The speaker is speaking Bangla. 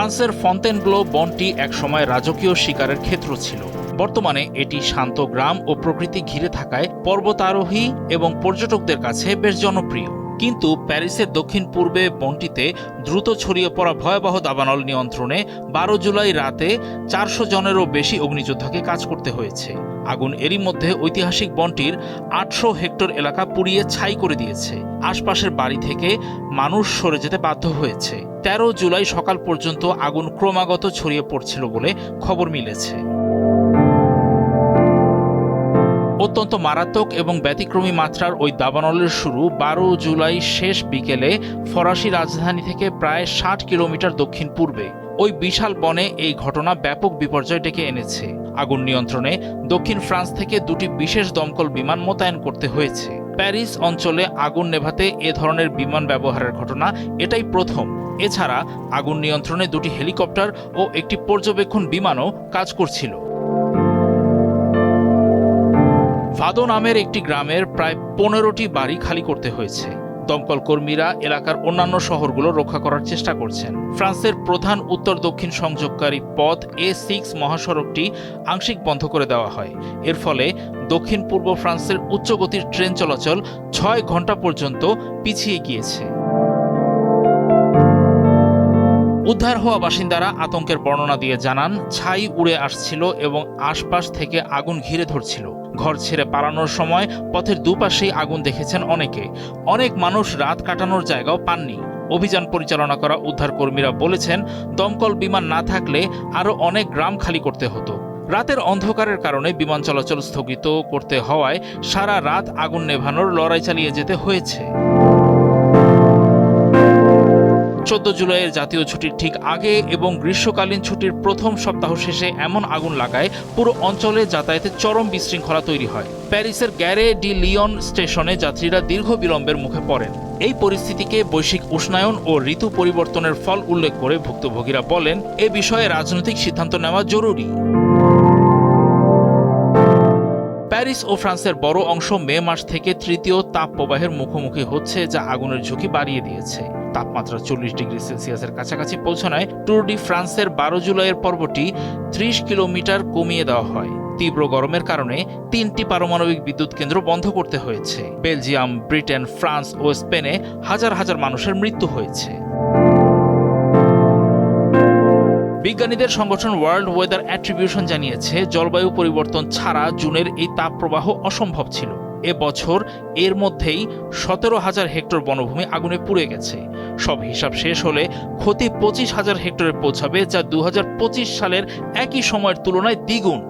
ফ্রান্সের ফন্টেনব্লো বনটি একসময় রাজকীয় শিকারের ক্ষেত্র ছিল। বর্তমানে এটি শান্ত গ্রাম ও প্রকৃতি ঘিরে থাকায় পর্বতারোহী এবং পর্যটকদের কাছে বেশ জনপ্রিয়। কিন্তু প্যারিসের দক্ষিণ পূর্বে বনটিতে দ্রুত ছড়িয়ে পড়া ভয়াবহ দাবানল নিয়ন্ত্রণে 12 জুলাই রাতে 400 জনেরও বেশি অগ্নিযোদ্ধাকে কাজ করতে হয়েছে। আগুন এরই মধ্যে ঐতিহাসিক বনটির 800 হেক্টর এলাকা পুড়িয়ে ছাই করে দিয়েছে। আশপাশের বাড়ি থেকে মানুষ সরে যেতে বাধ্য হয়েছে। 13 জুলাই সকাল পর্যন্ত আগুন ক্রমাগত ছড়িয়ে পড়ছিল বলে খবর মিলেছে। অত্যন্ত মারাত্মক এবং ব্যতিক্রমী মাত্রার ওই দাবানলের শুরু 12 জুলাই শেষ বিকেলে ফরাসি রাজধানী থেকে প্রায় 60 কিলোমিটার দক্ষিণ পূর্বে। ওই বিশাল বনে এই ঘটনা ব্যাপক বিপর্যয় ডেকে এনেছে। আগুন নিয়ন্ত্রণে দক্ষিণ ফ্রান্স থেকে 2টি বিশেষ দমকল বিমান মোতায়েন করতে হয়েছে। প্যারিস অঞ্চলে আগুন নেভাতে এ ধরনের বিমান ব্যবহারের ঘটনা এটাই প্রথম। এছাড়া আগুন নিয়ন্ত্রণে 2টি হেলিকপ্টার ও একটি পর্যবেক্ষণ বিমানও কাজ করছিল। ভাদো নামের একটি গ্রামের প্রায় 15টি বাড়ি খালি করতে হয়েছে। দমকল কর্মীরা এলাকার অন্যান্য শহরগুলো রক্ষা করার চেষ্টা করছেন। ফ্রান্সের প্রধান উত্তর দক্ষিণ সংযোগকারী পথ A6 মহাসড়কটি আংশিক বন্ধ করে দেওয়া হয়। এর ফলে দক্ষিণ পূর্ব ফ্রান্সের উচ্চগতির ট্রেন চলাচল 6 ঘন্টা পর্যন্ত পিছিয়ে গিয়েছে। উদ্ধার হওয়া বাসিন্দারা আতঙ্কের বর্ণনা দিয়ে জানান, ছাই উড়ে আসছিল এবং আশপাশ থেকে আগুন ঘিরে ধরছিল। ঘর ছেড়ে পালানোর সময় পথের দুপাশেই আগুন দেখেছেন অনেকে। অনেক মানুষ রাত কাটানোর জায়গাও পাননি। অভিযান পরিচালনা করা উদ্ধার কর্মীরা বলেছেন, দমকল বিমান না থাকলে আরও অনেক গ্রাম খালি করতে হতো। রাতের অন্ধকারের কারণে বিমান চলাচল স্থগিত করতে হওয়ায় সারা রাত আগুন নেভানোর লড়াই চালিয়ে যেতে হয়েছে। 14 জুলাইয়ের জাতীয় ছুটির ঠিক আগে এবং গ্রীষ্মকালীন ছুটির প্রথম সপ্তাহ শেষে এমন আগুন লাগায় পুরো অঞ্চলে যাতায়াতের চরম বিশৃঙ্খলা তৈরি হয়। প্যারিসের গ্যারে ডি লিয়ন স্টেশনে যাত্রীরা দীর্ঘ বিলম্বের মুখে পড়েন। এই পরিস্থিতিকে বৈশ্বিক উষ্ণায়ন ও ঋতু পরিবর্তনের ফল উল্লেখ করে ভুক্তভোগীরা বলেন, এ বিষয়ে রাজনৈতিক সিদ্ধান্ত নেওয়া জরুরি। প্যারিস ও ফ্রান্সের বড় অংশ মে মাস থেকে তৃতীয় তাপপ্রবাহের মুখোমুখি হচ্ছে, যা আগুনের ঝুঁকি বাড়িয়ে দিয়েছে। তাপমাত্রা 40 ডিগ্রি সেলসিয়াসের কাছাকাছি পৌঁছানোয় ট্যুর ডি ফ্রান্সের 12 জুলাইয়ের পর্বটি 30 কিলোমিটার কমিয়ে দেওয়া হয়। তীব্র গরমের কারণে 3টি পারমাণবিক বিদ্যুৎ কেন্দ্র বন্ধ করতে হয়েছে। বেলজিয়াম, ব্রিটেন, ফ্রান্স ও স্পেনে হাজার হাজার মানুষের মৃত্যু হয়েছে। বিজ্ঞানীদের সংগঠন ওয়ার্ল্ড ওয়েদার অ্যাট্রিবিউশন জানিয়েছে, জলবায়ু পরিবর্তন ছাড়া জুনের এই তাপপ্রবাহ অসম্ভব ছিল। এবছর এর মধ্যেই 17,000 হেক্টর বনভূমি আগুনে পুড়ে গেছে। সব হিসাব শেষ হলে ক্ষতি 25,000 হেক্টরে পৌঁছাবে, যা 2025 সালের একই সময়ের তুলনায় দ্বিগুণ।